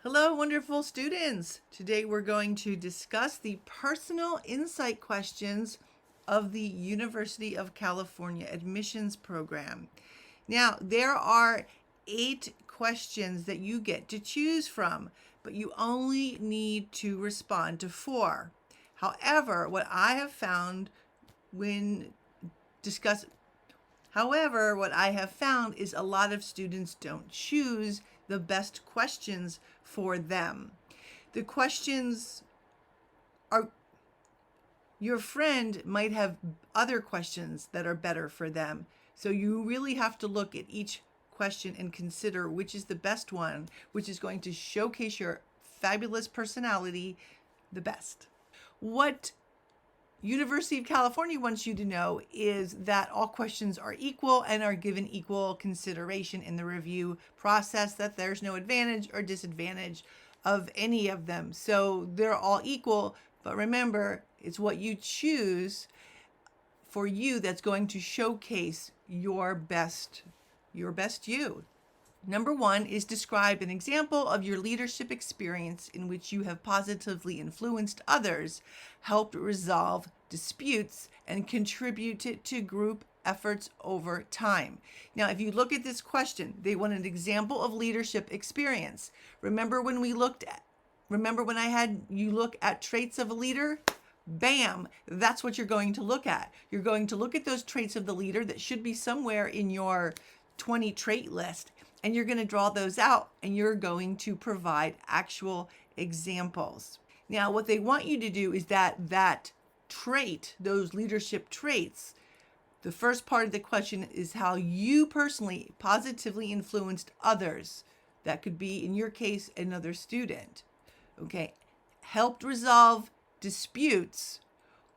Hello, wonderful students. Today we're going to discuss the personal insight questions of the University of California admissions program. Now, there are 8 questions that you get to choose from, but you only need to respond to 4. However, what I have found when discuss However, what I have found is a lot of students don't choose the best questions for them. The questions are, your friend might have other questions that are better for them. So you really have to look at each question and consider which is the best one, which is going to showcase your fabulous personality the best. What University of California wants you to know is that all questions are equal and are given equal consideration in the review process, that there's no advantage or disadvantage of any of them. So they're all equal, but remember, it's what you choose for you that's going to showcase your best you. Number 1 is describe an example of your leadership experience in which you have positively influenced others, helped resolve disputes, and contributed to group efforts over time. Now, if you look at this question, they want an example of leadership experience. Remember when I had you look at traits of a leader? Bam, that's what you're going to look at. You're going to look at those traits of the leader that should be somewhere in your 20 trait list, and you're going to draw those out and you're going to provide actual examples. Now, what they want you to do is that trait, those leadership traits, the first part of the question is how you personally positively influenced others. That could be, in your case, another student. Okay, helped resolve disputes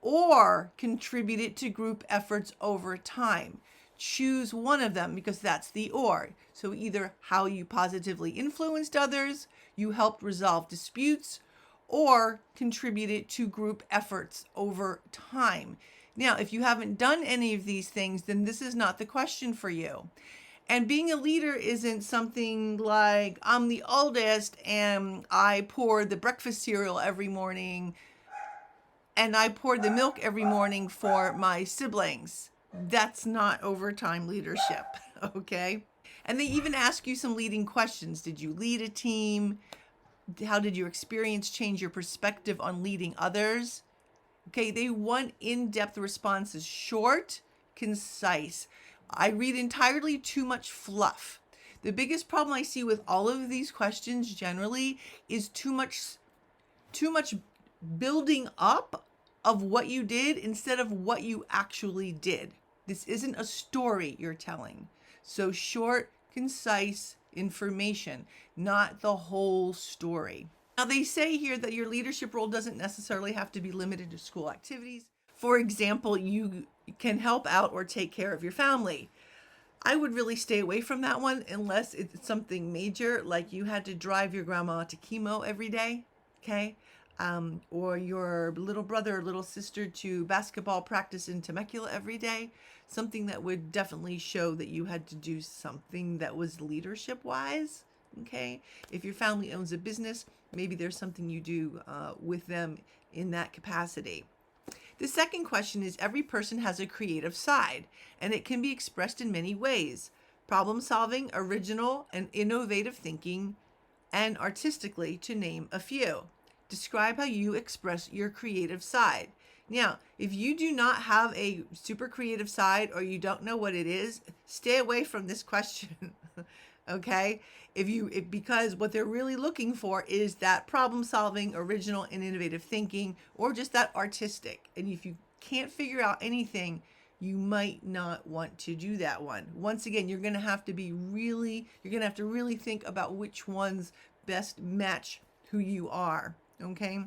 or contributed to group efforts over time. Choose one of them because that's the or. So either how you positively influenced others, you helped resolve disputes, or contributed to group efforts over time. Now, if you haven't done any of these things, then this is not the question for you. And being a leader isn't something like I'm the oldest and I pour the breakfast cereal every morning and I pour the milk every morning for my siblings. That's not overtime leadership, okay? And they even ask you some leading questions. Did you lead a team? How did your experience change your perspective on leading others? Okay, they want in-depth responses, short, concise. I read entirely too much fluff. The biggest problem I see with all of these questions generally is too much building up of what you did instead of what you actually did. This isn't a story you're telling. So short, concise information, not the whole story. Now, they say here that your leadership role doesn't necessarily have to be limited to school activities. For example, you can help out or take care of your family. I would really stay away from that one unless it's something major, like you had to drive your grandma to chemo every day, okay? Or your little brother or little sister to basketball practice in Temecula every day. Something that would definitely show that you had to do something that was leadership wise, okay? If your family owns a business, maybe there's something you do with them in that capacity. The second question is every person has a creative side, and it can be expressed in many ways. Problem solving, original and innovative thinking, and artistically, to name a few. Describe how you express your creative side. Now, if you do not have a super creative side or you don't know what it is, stay away from this question. Okay? Because what they're really looking for is that problem solving, original and innovative thinking, or just that artistic. And if you can't figure out anything, you might not want to do that one. Once again, you're going to have to really think about which ones best match who you are. Okay?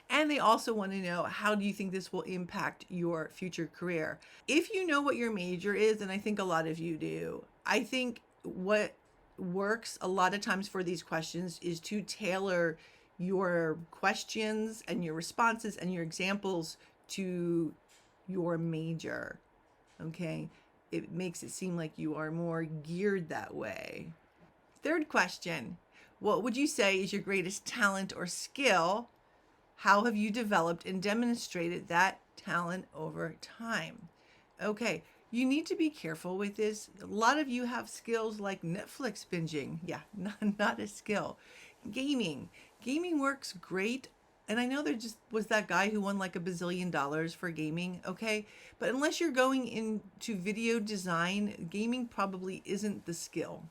And they also want to know, how do you think this will impact your future career? If you know what your major is, and I think a lot of you do, I think what works a lot of times for these questions is to tailor your questions and your responses and your examples to your major. Okay? It makes it seem like you are more geared that way. Third question. What would you say is your greatest talent or skill? How have you developed and demonstrated that talent over time? Okay, you need to be careful with this. A lot of you have skills like Netflix binging. Yeah, not a skill. Gaming. Gaming works great. And I know there just was that guy who won like $1 bazillion for gaming, okay? But unless you're going into video design, gaming probably isn't the skill,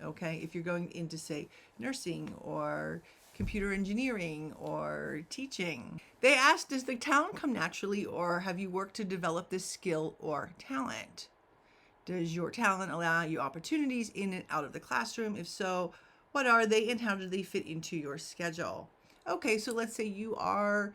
okay? If you're going into, say, nursing or computer engineering or teaching. They asked, does the talent come naturally or have you worked to develop this skill or talent? Does your talent allow you opportunities in and out of the classroom? If so, what are they and how do they fit into your schedule? Okay, so let's say you're on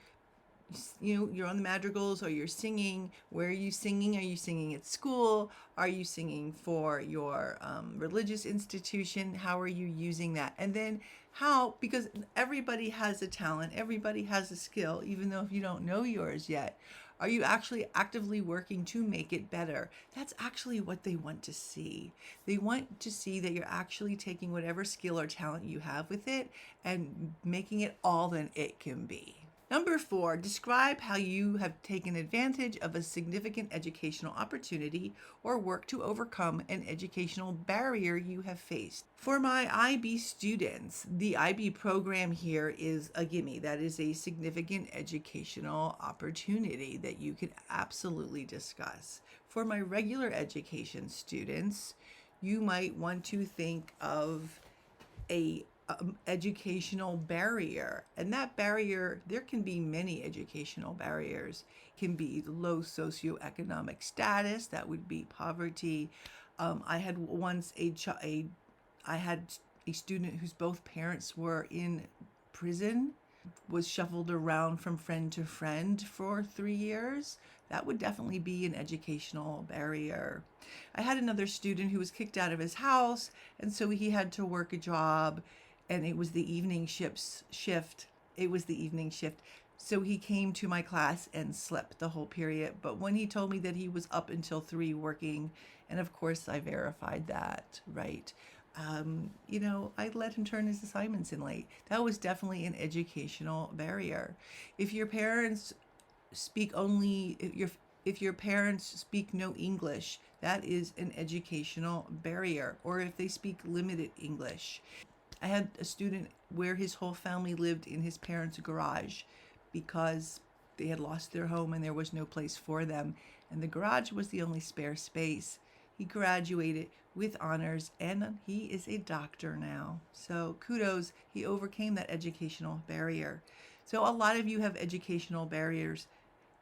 the madrigals or you're singing. Where are you singing? Are you singing at school? Are you singing for your religious institution? How are you using that? And then how, because everybody has a talent, everybody has a skill, even though if you don't know yours yet, are you actually actively working to make it better? That's actually what they want to see. They want to see that you're actually taking whatever skill or talent you have with it and making it all that it can be. Number 4, describe how you have taken advantage of a significant educational opportunity or work to overcome an educational barrier you have faced. For my IB students, the IB program here is a gimme. That is a significant educational opportunity that you could absolutely discuss. For my regular education students, you might want to think of a educational barrier, and that barrier, there can be many educational barriers. It can be low socioeconomic status, that would be poverty. I had once I had a student whose both parents were in prison, was shuffled around from friend to friend for 3 years. That would definitely be an educational barrier. I had another student who was kicked out of his house, and so he had to work a job, and it was the evening shift. It was the evening shift. So he came to my class and slept the whole period. But when he told me that he was up until 3 working, and of course I verified that, right? I let him turn his assignments in late. That was definitely an educational barrier. If your parents speak only, if your parents speak no English, that is an educational barrier. Or if they speak limited English. I had a student where his whole family lived in his parents' garage because they had lost their home and there was no place for them. And the garage was the only spare space. He graduated with honors and he is a doctor now. So kudos, he overcame that educational barrier. So a lot of you have educational barriers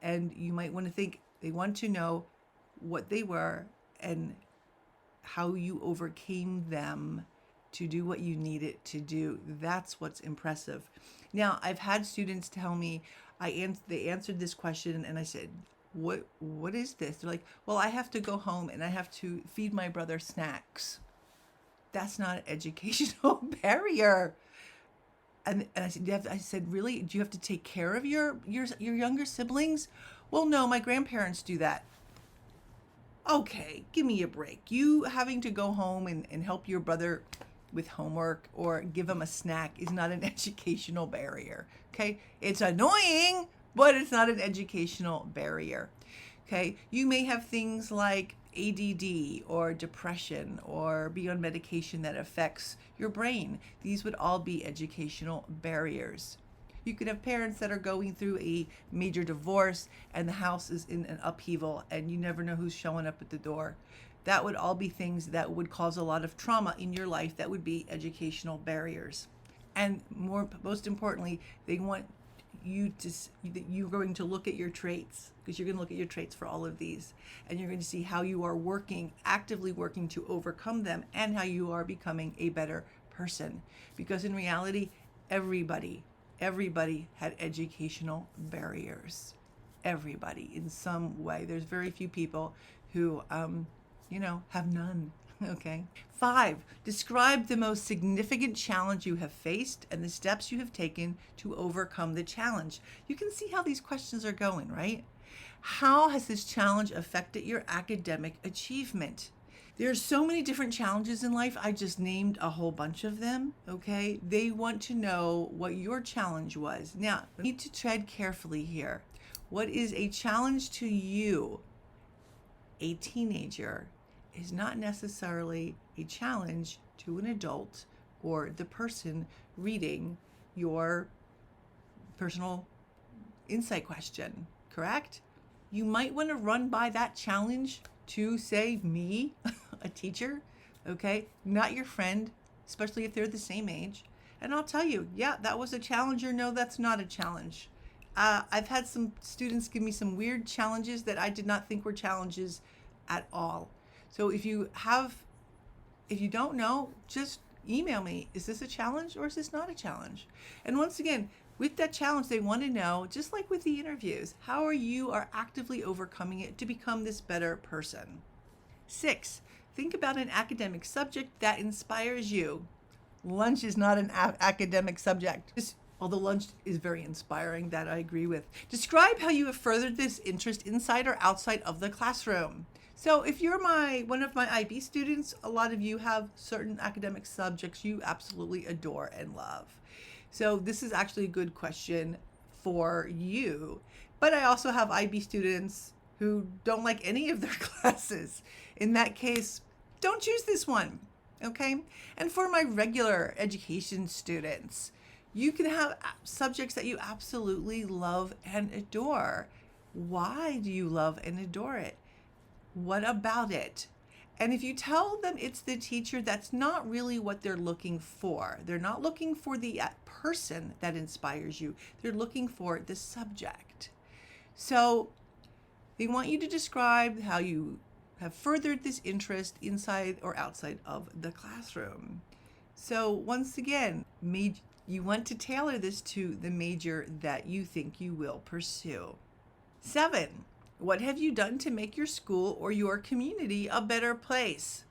and you might want to think, they want to know what they were and how you overcame them to do what you needed to do. That's what's impressive. Now, I've had students tell me, they answered this question and I said, what is this? They're like, well, I have to go home and I have to feed my brother snacks. That's not an educational barrier. And I said, really? Do you have to take care of your younger siblings? Well, no, my grandparents do that. Okay, give me a break. You having to go home and help your brother with homework or give him a snack is not an educational barrier. Okay, it's annoying, but it's not an educational barrier. Okay, you may have things like ADD or depression or be on medication that affects your brain. These would all be educational barriers. You could have parents that are going through a major divorce and the house is in an upheaval and you never know who's showing up at the door. That would all be things that would cause a lot of trauma in your life. That would be educational barriers. And most importantly, they want you're going to look at your traits, because you're going to look at your traits for all of these, and you're going to see how you are actively working to overcome them, and how you are becoming a better person. Because in reality, everybody had educational barriers. Everybody in some way. There's very few people who have none. Okay. 5, describe the most significant challenge you have faced and the steps you have taken to overcome the challenge. You can see how these questions are going, right? How has this challenge affected your academic achievement? There's so many different challenges in life. I just named a whole bunch of them, okay? They want to know what your challenge was. Now, you need to tread carefully here. What is a challenge to you, a teenager, is not necessarily a challenge to an adult or the person reading your personal insight question, correct? You might want to run by that challenge to, say, me, a teacher, okay? Not your friend, especially if they're the same age. And I'll tell you, yeah, that was a challenge, or no, that's not a challenge. I've had some students give me some weird challenges that I did not think were challenges at all. So if you don't know, just email me. Is this a challenge or is this not a challenge? And once again, with that challenge, they want to know, just like with the interviews, how are actively overcoming it to become this better person. 6, think about an academic subject that inspires you. Lunch is not an academic subject. Although lunch is very inspiring, that I agree with. Describe how you have furthered this interest inside or outside of the classroom. So if you're one of my IB students, a lot of you have certain academic subjects you absolutely adore and love. So this is actually a good question for you. But I also have IB students who don't like any of their classes. In that case, don't choose this one, okay? And for my regular education students, you can have subjects that you absolutely love and adore. Why do you love and adore it? What about it? And if you tell them it's the teacher, that's not really what they're looking for. They're not looking for the person that inspires you. They're looking for the subject. So they want you to describe how you have furthered this interest inside or outside of the classroom. So once again, you want to tailor this to the major that you think you will pursue. 7, what have you done to make your school or your community a better place?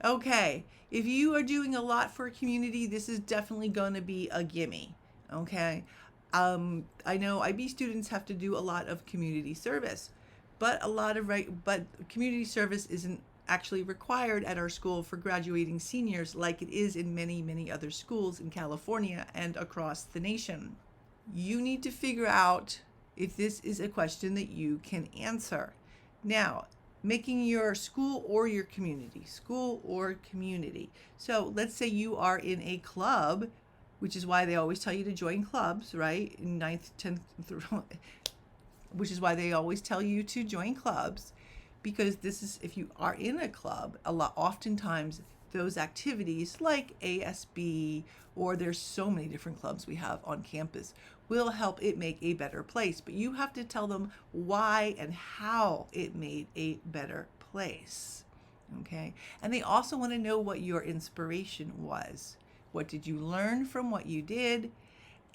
Okay, if you are doing a lot for a community, this is definitely going to be a gimme, okay? I know IB students have to do a lot of community service, but community service isn't actually required at our school for graduating seniors like it is in many, many other schools in California and across the nation. You need to figure out if this is a question that you can answer. Now, making your school or your community. So let's say you are in a club, which is why they always tell you to join clubs, right? In 9th, 10th, which is why they always tell you to join clubs, because if you are in a club, oftentimes those activities like ASB, or there's so many different clubs we have on campus, will help it make a better place. But you have to tell them why and how it made a better place, okay? And they also want to know what your inspiration was. What did you learn from what you did?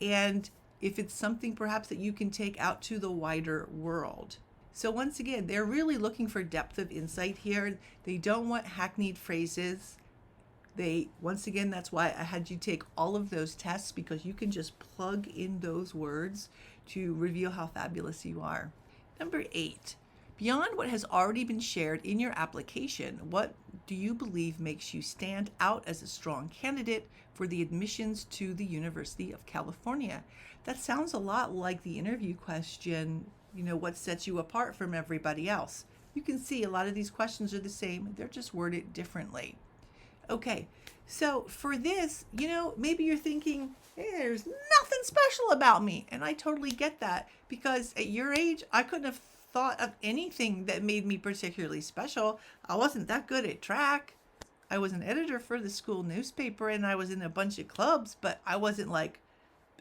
And if it's something perhaps that you can take out to the wider world. So once again, they're really looking for depth of insight here. They don't want hackneyed phrases. Once again, that's why I had you take all of those tests, because you can just plug in those words to reveal how fabulous you are. Number 8, beyond what has already been shared in your application, what do you believe makes you stand out as a strong candidate for the admissions to the University of California? That sounds a lot like the interview question, what sets you apart from everybody else? You can see a lot of these questions are the same, they're just worded differently. Okay, so for this, maybe you're thinking, hey, there's nothing special about me. And I totally get that, because at your age, I couldn't have thought of anything that made me particularly special. I wasn't that good at track. I was an editor for the school newspaper, and I was in a bunch of clubs, but I wasn't like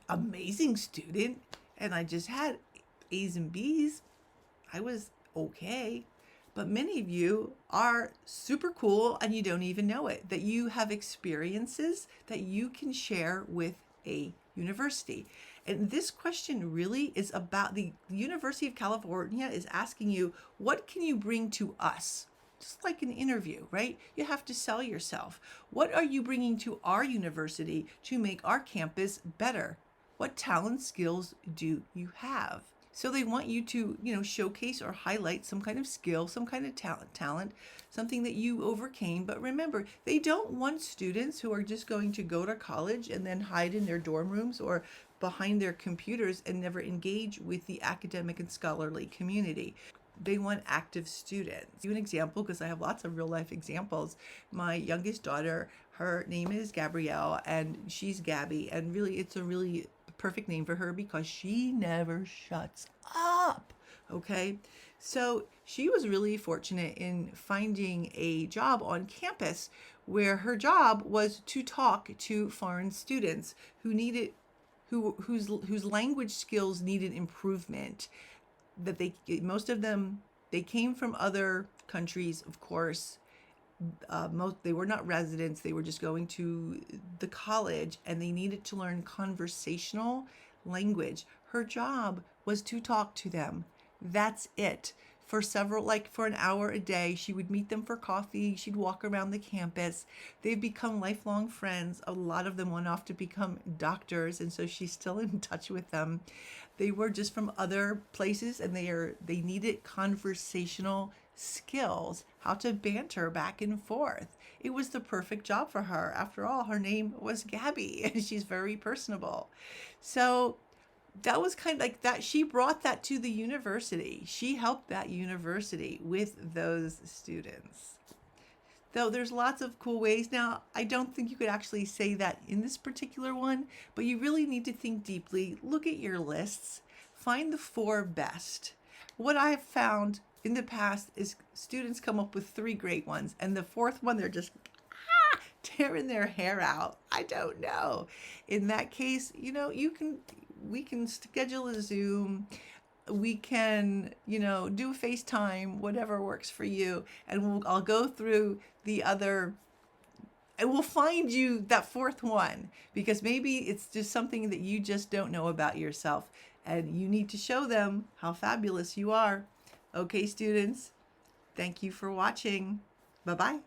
amazing student. And I just had A's and B's. I was okay. But many of you are super cool and you don't even know it, that you have experiences that you can share with a university. And this question really is about the University of California is asking you, what can you bring to us? Just like an interview, right? You have to sell yourself. What are you bringing to our university to make our campus better? What talent skills do you have? So they want you to, showcase or highlight some kind of skill, some kind of talent, something that you overcame. But remember, they don't want students who are just going to go to college and then hide in their dorm rooms or behind their computers and never engage with the academic and scholarly community. They want active students. I'll give you an example because I have lots of real life examples. My youngest daughter, her name is Gabrielle, and she's Gabby, and really it's a really perfect name for her because she never shuts up. Okay, so she was really fortunate in finding a job on campus where her job was to talk to foreign students whose language skills needed improvement. That most of them, they came from other countries, of course. They were not residents, they were just going to the college, and they needed to learn conversational language. Her job was to talk to them. That's it. For an hour a day, she would meet them for coffee. She'd walk around the campus. They've become lifelong friends. A lot of them went off to become doctors, and so she's still in touch with them. They were just from other places, and they needed conversational skills, how to banter back and forth. It was the perfect job for her. After all, her name was Gabby, and she's very personable. So that was kind of like that. She brought that to the university. She helped that university with those students. Though there's lots of cool ways. Now, I don't think you could actually say that in this particular one, but you really need to think deeply. Look at your lists. Find the 4 best. What I have found in the past is students come up with 3 great ones, and the 4th one, they're just tearing their hair out. I don't know. In that case, we can schedule a Zoom. We can, do a FaceTime, whatever works for you. And I'll go through the other, and we'll find you that 4th one, because maybe it's just something that you just don't know about yourself. And you need to show them how fabulous you are. Okay, students, thank you for watching. Bye-bye.